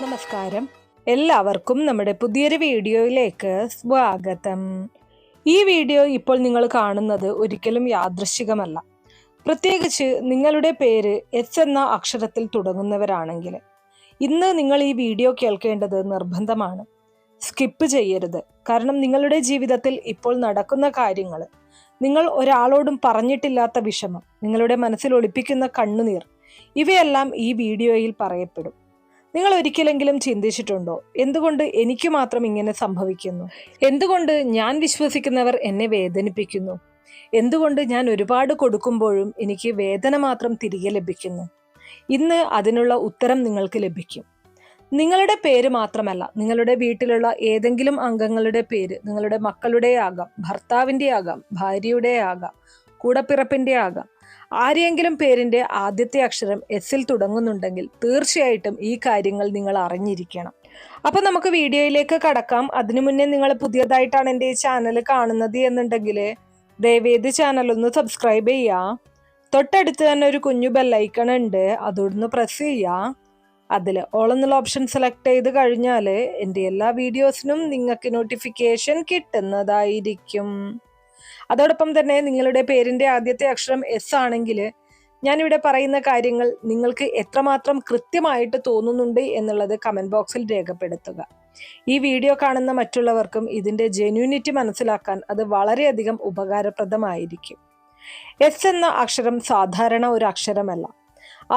നമസ്കാരം. എല്ലാവർക്കും നമ്മുടെ പുതിയൊരു വീഡിയോയിലേക്ക് സ്വാഗതം. ഈ വീഡിയോ ഇപ്പോൾ നിങ്ങൾ കാണുന്നത് ഒരിക്കലും യാദൃശ്ചികമല്ല. പ്രത്യേകിച്ച് നിങ്ങളുടെ പേര് എസ് എന്ന അക്ഷരത്തിൽ തുടങ്ങുന്നവരാണെങ്കിൽ ഇന്ന് നിങ്ങൾ ഈ വീഡിയോ കേൾക്കേണ്ടത് നിർബന്ധമാണ്. സ്കിപ്പ് ചെയ്യരുത്. കാരണം നിങ്ങളുടെ ജീവിതത്തിൽ ഇപ്പോൾ നടക്കുന്ന കാര്യങ്ങൾ, നിങ്ങൾ ഒരാളോടും പറഞ്ഞിട്ടില്ലാത്ത വിഷമം, നിങ്ങളുടെ മനസ്സിൽ ഒളിപ്പിക്കുന്ന കണ്ണുനീർ, ഇവയെല്ലാം ഈ വീഡിയോയിൽ പറയപ്പെടും. നിങ്ങൾ ഒരിക്കലെങ്കിലും ചിന്തിച്ചിട്ടുണ്ടോ, എന്തുകൊണ്ട് എനിക്ക് മാത്രം ഇങ്ങനെ സംഭവിക്കുന്നു? എന്തുകൊണ്ട് ഞാൻ വിശ്വസിക്കുന്നവർ എന്നെ വേദനിപ്പിക്കുന്നു? എന്തുകൊണ്ട് ഞാൻ ഒരുപാട് കൊടുക്കുമ്പോഴും എനിക്ക് വേദന മാത്രം തിരികെ ലഭിക്കുന്നു? ഇന്ന് അതിനുള്ള ഉത്തരം നിങ്ങൾക്ക് ലഭിക്കും. നിങ്ങളുടെ പേര് മാത്രമല്ല, നിങ്ങളുടെ വീട്ടിലുള്ള ഏതെങ്കിലും അംഗങ്ങളുടെ പേര്, നിങ്ങളുടെ മക്കളുടെ ആകാം, ഭർത്താവിൻ്റെ ആകാം, ഭാര്യയുടെ ആകാം, കൂടപ്പിറപ്പിൻ്റെ ആകാം, ആരെങ്കിലും പേരിൻ്റെ ആദ്യത്തെ അക്ഷരം എസ്സിൽ തുടങ്ങുന്നുണ്ടെങ്കിൽ തീർച്ചയായിട്ടും ഈ കാര്യങ്ങൾ നിങ്ങൾ അറിഞ്ഞിരിക്കണം. അപ്പം നമുക്ക് വീഡിയോയിലേക്ക് കടക്കാം. അതിനു മുന്നേ നിങ്ങൾ പുതിയതായിട്ടാണ് എൻ്റെ ഈ ചാനൽ കാണുന്നത് എന്നുണ്ടെങ്കിൽ ദയവേത് ചാനൽ ഒന്ന് സബ്സ്ക്രൈബ് ചെയ്യുക. തൊട്ടടുത്ത് തന്നെ ഒരു കുഞ്ഞു ബെല്ലൈക്കൺ ഉണ്ട്, അതൊന്ന് പ്രസ് ചെയ്യുക. അതിൽ ഓൾ എന്നുള്ള ഓപ്ഷൻ സെലക്ട് ചെയ്ത് കഴിഞ്ഞാൽ എൻ്റെ എല്ലാ വീഡിയോസിനും നിങ്ങൾക്ക് നോട്ടിഫിക്കേഷൻ കിട്ടുന്നതായിരിക്കും. അതോടൊപ്പം തന്നെ നിങ്ങളുടെ പേരിൻ്റെ ആദ്യത്തെ അക്ഷരം എസ് ആണെങ്കിൽ ഞാനിവിടെ പറയുന്ന കാര്യങ്ങൾ നിങ്ങൾക്ക് എത്രമാത്രം കൃത്യമായിട്ട് തോന്നുന്നുണ്ട് എന്നുള്ളത് കമൻറ്റ് ബോക്സിൽ രേഖപ്പെടുത്തുക. ഈ വീഡിയോ കാണുന്ന മറ്റുള്ളവർക്കും ഇതിൻ്റെ ജെന്യൂനിറ്റി മനസ്സിലാക്കാൻ അത് വളരെയധികം ഉപകാരപ്രദമായിരിക്കും. എസ് എന്ന അക്ഷരം സാധാരണ ഒരു അക്ഷരമല്ല.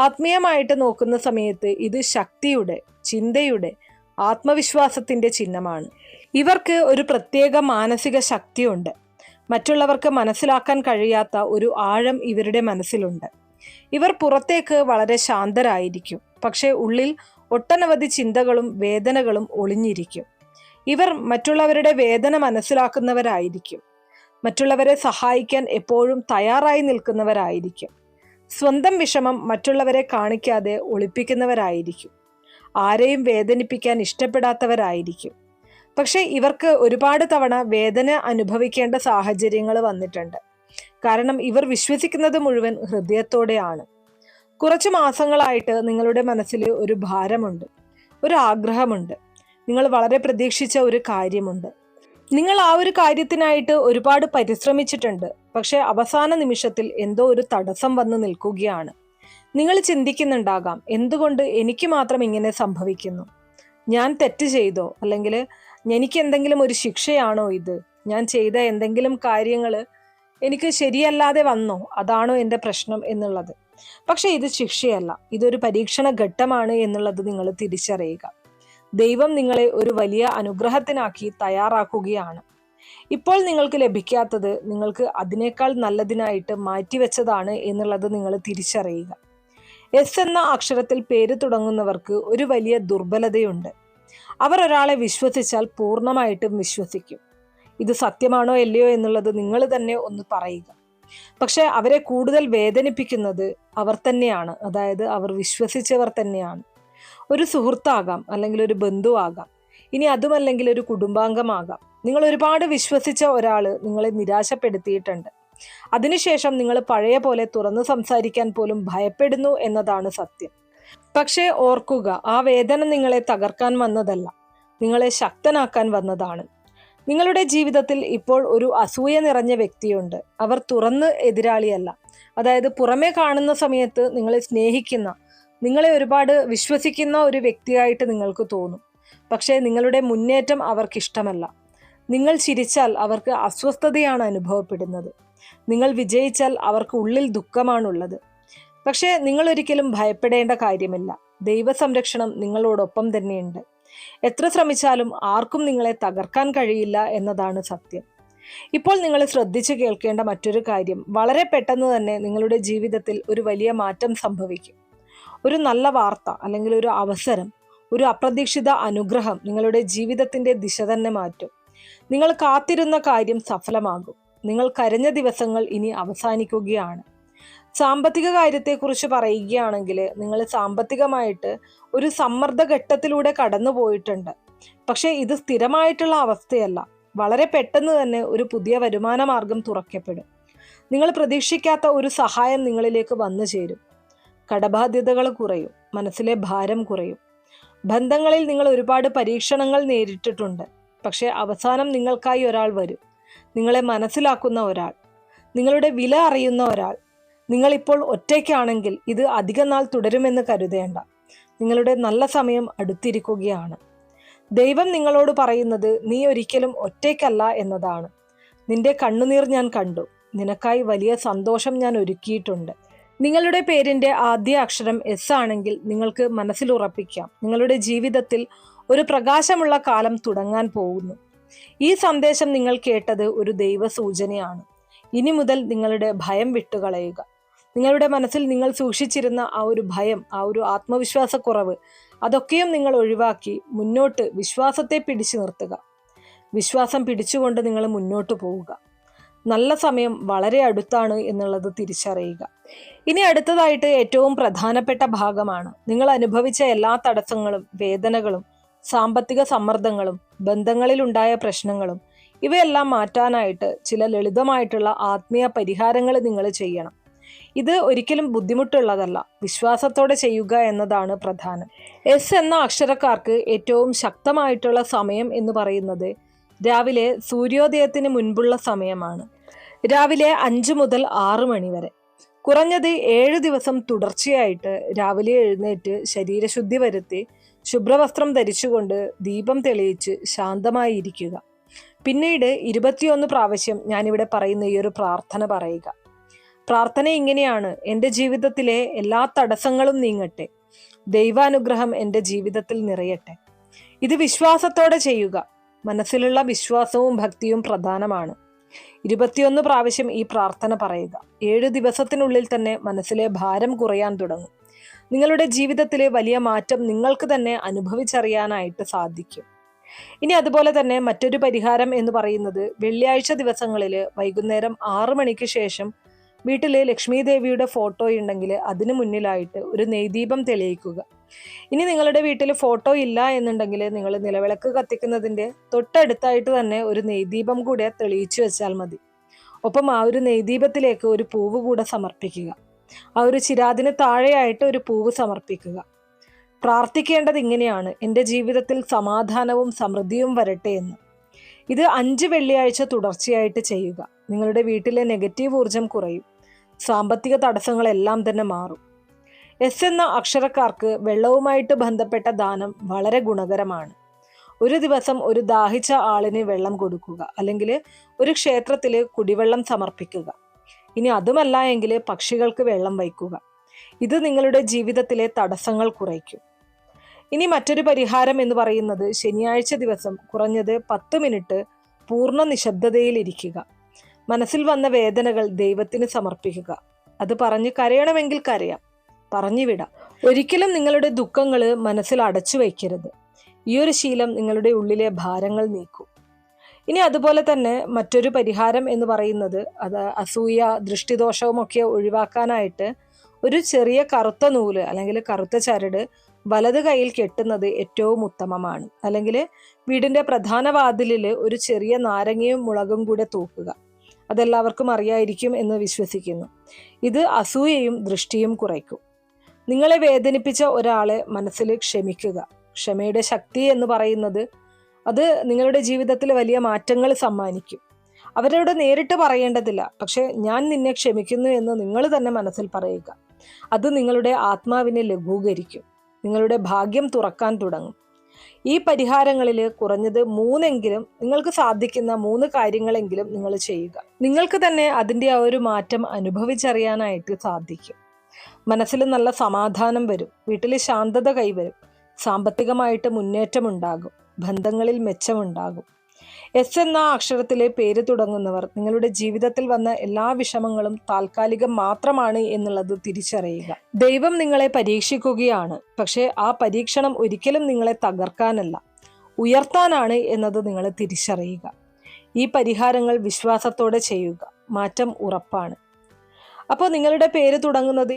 ആത്മീയമായിട്ട് നോക്കുന്ന സമയത്ത് ഇത് ശക്തിയുടെ, ചിന്തയുടെ, ആത്മവിശ്വാസത്തിൻ്റെ ചിഹ്നമാണ്. ഇവർക്ക് ഒരു പ്രത്യേക മാനസിക ശക്തിയുണ്ട്. മറ്റുള്ളവർക്ക് മനസ്സിലാക്കാൻ കഴിയാത്ത ഒരു ആഴം ഇവരുടെ മനസ്സിലുണ്ട്. ഇവർ പുറത്തേക്ക് വളരെ ശാന്തരായിരിക്കും, പക്ഷേ ഉള്ളിൽ ഒട്ടനവധി ചിന്തകളും വേദനകളും ഒളിഞ്ഞിരിക്കും. ഇവർ മറ്റുള്ളവരുടെ വേദന മനസ്സിലാക്കുന്നവരായിരിക്കും. മറ്റുള്ളവരെ സഹായിക്കാൻ എപ്പോഴും തയ്യാറായി നിൽക്കുന്നവരായിരിക്കും. സ്വന്തം വിഷമം മറ്റുള്ളവരെ കാണിക്കാതെ ഒളിപ്പിക്കുന്നവരായിരിക്കും. ആരെയും വേദനിപ്പിക്കാൻ ഇഷ്ടപ്പെടാത്തവരായിരിക്കും. പക്ഷെ ഇവർക്ക് ഒരുപാട് തവണ വേദന അനുഭവിക്കേണ്ട സാഹചര്യങ്ങൾ വന്നിട്ടുണ്ട്. കാരണം ഇവർ വിശ്വസിക്കുന്നത് മുഴുവൻ ഹൃദയത്തോടെയാണ്. കുറച്ച് മാസങ്ങളായിട്ട് നിങ്ങളുടെ മനസ്സിൽ ഒരു ഭാരമുണ്ട്, ഒരു ആഗ്രഹമുണ്ട്, നിങ്ങൾ വളരെ പ്രതീക്ഷിച്ച ഒരു കാര്യമുണ്ട്. നിങ്ങൾ ആ ഒരു കാര്യത്തിനായിട്ട് ഒരുപാട് പരിശ്രമിച്ചിട്ടുണ്ട്. പക്ഷെ അവസാന നിമിഷത്തിൽ എന്തോ ഒരു തടസ്സം വന്ന് നിൽക്കുകയാണ്. നിങ്ങൾ ചിന്തിക്കുന്നുണ്ടാകാം, എന്തുകൊണ്ട് എനിക്ക് മാത്രം ഇങ്ങനെ സംഭവിക്കുന്നു? ഞാൻ തെറ്റ് ചെയ്തോ? അല്ലെങ്കിൽ എനിക്ക് എന്തെങ്കിലും ഒരു ശിക്ഷയാണോ ഇത്? ഞാൻ ചെയ്ത എന്തെങ്കിലും കാര്യങ്ങൾ എനിക്ക് ശരിയല്ലാതെ വന്നോ? അതാണോ എൻ്റെ പ്രശ്നം എന്നുള്ളത്. പക്ഷെ ഇത് ശിക്ഷയല്ല, ഇതൊരു പരീക്ഷണ ഘട്ടമാണ് എന്നുള്ളത് നിങ്ങൾ തിരിച്ചറിയുക. ദൈവം നിങ്ങളെ ഒരു വലിയ അനുഗ്രഹത്തിനാക്കി തയ്യാറാക്കുകയാണ്. ഇപ്പോൾ നിങ്ങൾക്ക് ലഭിക്കാത്തത് നിങ്ങൾക്ക് അതിനേക്കാൾ നല്ലതിനായിട്ട് മാറ്റിവെച്ചതാണ് എന്നുള്ളത് നിങ്ങൾ തിരിച്ചറിയുക. എസ് എന്ന അക്ഷരത്തിൽ പേര് തുടങ്ങുന്നവർക്ക് ഒരു വലിയ ദുർബലതയുണ്ട്. അവർ ഒരാളെ വിശ്വസിച്ചാൽ പൂർണ്ണമായിട്ടും വിശ്വസിക്കും. ഇത് സത്യമാണോ അല്ലയോ എന്നുള്ളത് നിങ്ങൾ തന്നെ ഒന്ന് പറയുക. പക്ഷെ അവരെ കൂടുതൽ വേദനിപ്പിക്കുന്നത് അവർ തന്നെയാണ്, അതായത് അവർ വിശ്വസിച്ചവർ തന്നെയാണ്. ഒരു സുഹൃത്താകാം, അല്ലെങ്കിൽ ഒരു ബന്ധുവാകാം, ഇനി അതുമല്ലെങ്കിൽ ഒരു കുടുംബാംഗമാകാം. നിങ്ങൾ ഒരുപാട് വിശ്വസിച്ച ഒരാൾ നിങ്ങളെ നിരാശപ്പെടുത്തിയിട്ടുണ്ട്. അതിനുശേഷം നിങ്ങൾ പഴയ പോലെ തുറന്നു സംസാരിക്കാൻ പോലും ഭയപ്പെടുന്നു എന്നതാണ് സത്യം. പക്ഷേ ഓർക്കുക, ആ വേദന നിങ്ങളെ തകർക്കാൻ വന്നതല്ല, നിങ്ങളെ ശക്തനാക്കാൻ വന്നതാണ്. നിങ്ങളുടെ ജീവിതത്തിൽ ഇപ്പോൾ ഒരു അസൂയ നിറഞ്ഞ വ്യക്തിയുണ്ട്. അവർ തുറന്ന് എതിരാളിയല്ല. അതായത് പുറമെ കാണുന്ന സമയത്ത് നിങ്ങളെ സ്നേഹിക്കുന്ന, നിങ്ങളെ ഒരുപാട് വിശ്വസിക്കുന്ന ഒരു വ്യക്തിയായിട്ട് നിങ്ങൾക്ക് തോന്നും. പക്ഷേ നിങ്ങളുടെ മുന്നേറ്റം അവർക്കിഷ്ടമല്ല. നിങ്ങൾ ചിരിച്ചാൽ അവർക്ക് അസ്വസ്ഥതയാണ് അനുഭവപ്പെടുന്നത്. നിങ്ങൾ വിജയിച്ചാൽ അവർക്ക് ഉള്ളിൽ ദുഃഖമാണുള്ളത്. പക്ഷേ നിങ്ങൾ ഒരിക്കലും ഭയപ്പെടേണ്ട കാര്യമില്ല. ദൈവസംരക്ഷണം നിങ്ങളോടൊപ്പം തന്നെയുണ്ട്. എത്ര ശ്രമിച്ചാലും ആർക്കും നിങ്ങളെ തകർക്കാൻ കഴിയില്ല എന്നതാണ് സത്യം. ഇപ്പോൾ നിങ്ങൾ ശ്രദ്ധിച്ചു കേൾക്കേണ്ട മറ്റൊരു കാര്യം, വളരെ പെട്ടെന്ന് തന്നെ നിങ്ങളുടെ ജീവിതത്തിൽ ഒരു വലിയ മാറ്റം സംഭവിക്കും. ഒരു നല്ല വാർത്ത, അല്ലെങ്കിൽ ഒരു അവസരം, ഒരു അപ്രതീക്ഷിത അനുഗ്രഹം നിങ്ങളുടെ ജീവിതത്തിൻ്റെ ദിശ തന്നെ മാറ്റും. നിങ്ങൾ കാത്തിരുന്ന കാര്യം സഫലമാകും. നിങ്ങൾ കരഞ്ഞ ദിവസങ്ങൾ ഇനി അവസാനിക്കുകയാണ്. സാമ്പത്തിക കാര്യത്തെക്കുറിച്ച് പറയുകയാണെങ്കിൽ നിങ്ങൾ സാമ്പത്തികമായിട്ട് ഒരു സമ്മർദ്ദ ഘട്ടത്തിലൂടെ കടന്നു പോയിട്ടുണ്ട്. പക്ഷേ ഇത് സ്ഥിരമായിട്ടുള്ള അവസ്ഥയല്ല. വളരെ പെട്ടെന്ന് തന്നെ ഒരു പുതിയ വരുമാന മാർഗം തുറക്കപ്പെടും. നിങ്ങൾ പ്രതീക്ഷിക്കാത്ത ഒരു സഹായം നിങ്ങളിലേക്ക് വന്നു ചേരും. കടബാധ്യതകൾ കുറയും, മനസ്സിലെ ഭാരം കുറയും. ബന്ധങ്ങളിൽ നിങ്ങൾ ഒരുപാട് പരീക്ഷണങ്ങൾ നേരിട്ടിട്ടുണ്ട്. പക്ഷെ അവസാനം നിങ്ങൾക്കായി ഒരാൾ വരും. നിങ്ങളെ മനസ്സിലാക്കുന്ന ഒരാൾ, നിങ്ങളുടെ വില അറിയുന്ന ഒരാൾ. നിങ്ങളിപ്പോൾ ഒറ്റയ്ക്കാണെങ്കിൽ ഇത് അധിക നാൾ തുടരുമെന്ന് കരുതേണ്ട. നിങ്ങളുടെ നല്ല സമയം അടുത്തിരിക്കുകയാണ്. ദൈവം നിങ്ങളോട് പറയുന്നത് നീ ഒരിക്കലും ഒറ്റയ്ക്കല്ല എന്നതാണ്. നിന്റെ കണ്ണുനീർ ഞാൻ കണ്ടു. നിനക്കായി വലിയ സന്തോഷം ഞാൻ ഒരുക്കിയിട്ടുണ്ട്. നിങ്ങളുടെ പേരിന്റെ ആദ്യ അക്ഷരം എസ് ആണെങ്കിൽ നിങ്ങൾക്ക് മനസ്സിൽ ഉറപ്പിക്കാം, നിങ്ങളുടെ ജീവിതത്തിൽ ഒരു പ്രകാശമുള്ള കാലം തുടങ്ങാൻ പോകുന്നു. ഈ സന്ദേശം നിങ്ങൾ കേട്ടത് ഒരു ദൈവ സൂചനയാണ്. ഇനി മുതൽ നിങ്ങളുടെ ഭയം വിട്ടുകളയുക. നിങ്ങളുടെ മനസ്സിൽ നിങ്ങൾ സൂക്ഷിച്ചിരുന്ന ആ ഒരു ഭയം, ആ ഒരു ആത്മവിശ്വാസക്കുറവ്, അതൊക്കെയും നിങ്ങൾ ഒഴിവാക്കി മുന്നോട്ട് വിശ്വാസത്തെ പിടിച്ചു നിർത്തുക. വിശ്വാസം പിടിച്ചുകൊണ്ട് നിങ്ങൾ മുന്നോട്ട് പോവുക. നല്ല സമയം വളരെ അടുത്താണ് എന്നുള്ളത് തിരിച്ചറിയുക. ഇനി അടുത്തതായിട്ട് ഏറ്റവും പ്രധാനപ്പെട്ട ഭാഗമാണ്. നിങ്ങൾ അനുഭവിച്ച എല്ലാ തടസ്സങ്ങളും, വേദനകളും, സാമ്പത്തിക സമ്മർദ്ദങ്ങളും, ബന്ധങ്ങളിലുണ്ടായ പ്രശ്നങ്ങളും, ഇവയെല്ലാം മാറ്റാനായിട്ട് ചില ലളിതമായിട്ടുള്ള ആത്മീയ പരിഹാരങ്ങൾ നിങ്ങൾ ചെയ്യണം. ഇത് ഒരിക്കലും ബുദ്ധിമുട്ടുള്ളതല്ല. വിശ്വാസത്തോടെ ചെയ്യുക എന്നതാണ് പ്രധാനം. എസ് എന്ന അക്ഷരക്കാർക്ക് ഏറ്റവും ശക്തമായിട്ടുള്ള സമയം എന്ന് പറയുന്നത് രാവിലെ സൂര്യോദയത്തിന് മുൻപുള്ള സമയമാണ്. രാവിലെ 5 മുതൽ 6 മണി വരെ. കുറഞ്ഞത് 7 ദിവസം തുടർച്ചയായിട്ട് രാവിലെ എഴുന്നേറ്റ് ശരീരശുദ്ധി വരുത്തി ശുഭ്രവസ്ത്രം ധരിച്ചുകൊണ്ട് ദീപം തെളിയിച്ച് ശാന്തമായി ഇരിക്കുക. പിന്നീട് 21 പ്രാവശ്യം ഞാനിവിടെ പറയുന്ന ഈ ഒരു പ്രാർത്ഥന പറയുക. പ്രാർത്ഥന ഇങ്ങനെയാണ്: എൻ്റെ ജീവിതത്തിലെ എല്ലാ തടസ്സങ്ങളും നീങ്ങട്ടെ, ദൈവാനുഗ്രഹം എൻ്റെ ജീവിതത്തിൽ നിറയട്ടെ. ഇത് വിശ്വാസത്തോടെ ചെയ്യുക. മനസ്സിലുള്ള വിശ്വാസവും ഭക്തിയും പ്രധാനമാണ്. 21 പ്രാവശ്യം ഈ പ്രാർത്ഥന പറയുക. 7 ദിവസത്തിനുള്ളിൽ തന്നെ മനസ്സിലെ ഭാരം കുറയാൻ തുടങ്ങും. നിങ്ങളുടെ ജീവിതത്തിലെ വലിയ മാറ്റം നിങ്ങൾക്ക് തന്നെ അനുഭവിച്ചറിയാനായിട്ട് സാധിക്കും. ഇനി അതുപോലെ തന്നെ മറ്റൊരു പരിഹാരം എന്ന് പറയുന്നത് വെള്ളിയാഴ്ച ദിവസങ്ങളിൽ വൈകുന്നേരം 6 മണിക്ക് ശേഷം വീട്ടിലെ ലക്ഷ്മി ദേവിയുടെ ഫോട്ടോ ഉണ്ടെങ്കിൽ അതിന് മുന്നിലായിട്ട് ഒരു നെയ്ദീപം തെളിയിക്കുക. ഇനി നിങ്ങളുടെ വീട്ടിൽ ഫോട്ടോ ഇല്ല എന്നുണ്ടെങ്കിൽ നിങ്ങൾ നിലവിളക്ക് കത്തിക്കുന്നതിൻ്റെ തൊട്ടടുത്തായിട്ട് തന്നെ ഒരു നെയ്ദീപം കൂടെ തെളിയിച്ചു വെച്ചാൽ മതി. ഒപ്പം ആ ഒരു നെയ്ദീപത്തിലേക്ക് ഒരു പൂവ് കൂടെ സമർപ്പിക്കുക. ആ ഒരു ചിരാതിന് താഴെയായിട്ട് ഒരു പൂവ് സമർപ്പിക്കുക. പ്രാർത്ഥിക്കേണ്ടത് ഇങ്ങനെയാണ്: എൻ്റെ ജീവിതത്തിൽ സമാധാനവും സമൃദ്ധിയും വരട്ടെ എന്ന്. ഇത് 5 വെള്ളിയാഴ്ച തുടർച്ചയായിട്ട് ചെയ്യുക. നിങ്ങളുടെ വീട്ടിലെ നെഗറ്റീവ് ഊർജം കുറയും. സാമ്പത്തിക തടസ്സങ്ങളെല്ലാം തന്നെ മാറും. എസ് എന്ന അക്ഷരക്കാർക്ക് വെള്ളവുമായിട്ട് ബന്ധപ്പെട്ട ദാനം വളരെ ഗുണകരമാണ്. ഒരു ദിവസം ഒരു ദാഹിച്ച ആളിന് വെള്ളം കൊടുക്കുക, അല്ലെങ്കിൽ ഒരു ക്ഷേത്രത്തിൽ കുടിവെള്ളം സമർപ്പിക്കുക. ഇനി അതുമല്ല എങ്കിൽ പക്ഷികൾക്ക് വെള്ളം വയ്ക്കുക. ഇത് നിങ്ങളുടെ ജീവിതത്തിലെ തടസ്സങ്ങൾ കുറയ്ക്കും. ഇനി മറ്റൊരു പരിഹാരം എന്ന് പറയുന്നത് ശനിയാഴ്ച ദിവസം കുറഞ്ഞത് 10 മിനിറ്റ് പൂർണ്ണ നിശബ്ദതയിൽ ഇരിക്കുക. മനസ്സിൽ വന്ന വേദനകൾ ദൈവത്തിന് സമർപ്പിക്കുക. അത് പറഞ്ഞ് കരയണമെങ്കിൽ കരയാം, പറഞ്ഞു വിടാം. ഒരിക്കലും നിങ്ങളുടെ ദുഃഖങ്ങൾ മനസ്സിൽ അടച്ചു വയ്ക്കരുത്. ഈ ഒരു ശീലം നിങ്ങളുടെ ഉള്ളിലെ ഭാരങ്ങൾ നീക്കും. ഇനി അതുപോലെ തന്നെ മറ്റൊരു പരിഹാരം എന്ന് പറയുന്നത് അത് അസൂയ, ദൃഷ്ടിദോഷവും ഒക്കെ ഒഴിവാക്കാനായിട്ട് ഒരു ചെറിയ കറുത്ത നൂല് അല്ലെങ്കിൽ കറുത്ത ചരട് വലത് കൈയിൽ കെട്ടുന്നത് ഏറ്റവും ഉത്തമമാണ്. അല്ലെങ്കിൽ വീടിന്റെ പ്രധാന വാതിലിൽ ഒരു ചെറിയ നാരങ്ങയും മുളകും കൂടെ തൂക്കുക. അതെല്ലാവർക്കും അറിയായിരിക്കും എന്ന് വിശ്വസിക്കുന്നു. ഇത് അസൂയയും ദൃഷ്ടിയും കുറയ്ക്കും. നിങ്ങളെ വേദനിപ്പിച്ച ഒരാളെ മനസ്സിൽ ക്ഷമിക്കുക. ക്ഷമയുടെ ശക്തി എന്ന് പറയുന്നത് അത് നിങ്ങളുടെ ജീവിതത്തിൽ വലിയ മാറ്റങ്ങൾ സമ്മാനിക്കും. അവരോട് നേരിട്ട് പറയേണ്ടതില്ല, പക്ഷെ ഞാൻ നിന്നെ ക്ഷമിക്കുന്നു എന്ന് നിങ്ങൾ തന്നെ മനസ്സിൽ പറയുക. അത് നിങ്ങളുടെ ആത്മാവിനെ ലഘൂകരിക്കും. നിങ്ങളുടെ ഭാഗ്യം തുറക്കാൻ തുടങ്ങും. ഈ പരിഹാരങ്ങളിൽ കുറഞ്ഞത് 3 നിങ്ങൾക്ക് സാധിക്കുന്ന 3 കാര്യങ്ങളെങ്കിലും നിങ്ങൾ ചെയ്യുക. നിങ്ങൾക്ക് തന്നെ അതിൻ്റെ ആ ഒരു മാറ്റം അനുഭവിച്ചറിയാനായിട്ട് സാധിക്കും. മനസ്സിൽ നല്ല സമാധാനം വരും. വീട്ടിൽ ശാന്തത കൈവരും. സാമ്പത്തികമായിട്ട് മുന്നേറ്റമുണ്ടാകും. ബന്ധങ്ങളിൽ മെച്ചമുണ്ടാകും. എസ് എന്ന അക്ഷരത്തിലെ പേര് തുടങ്ങുന്നവർ നിങ്ങളുടെ ജീവിതത്തിൽ വന്ന എല്ലാ വിഷമങ്ങളും താൽക്കാലികം മാത്രമാണ് എന്നുള്ളത് തിരിച്ചറിയുക. ദൈവം നിങ്ങളെ പരീക്ഷിക്കുകയാണ്, പക്ഷേ ആ പരീക്ഷണം ഒരിക്കലും നിങ്ങളെ തകർക്കാനല്ല, ഉയർത്താനാണ് എന്നത് നിങ്ങൾ തിരിച്ചറിയുക. ഈ പരിഹാരങ്ങൾ വിശ്വാസത്തോടെ ചെയ്യുക. മാറ്റം ഉറപ്പാണ്. അപ്പോൾ നിങ്ങളുടെ പേര് തുടങ്ങുന്നത്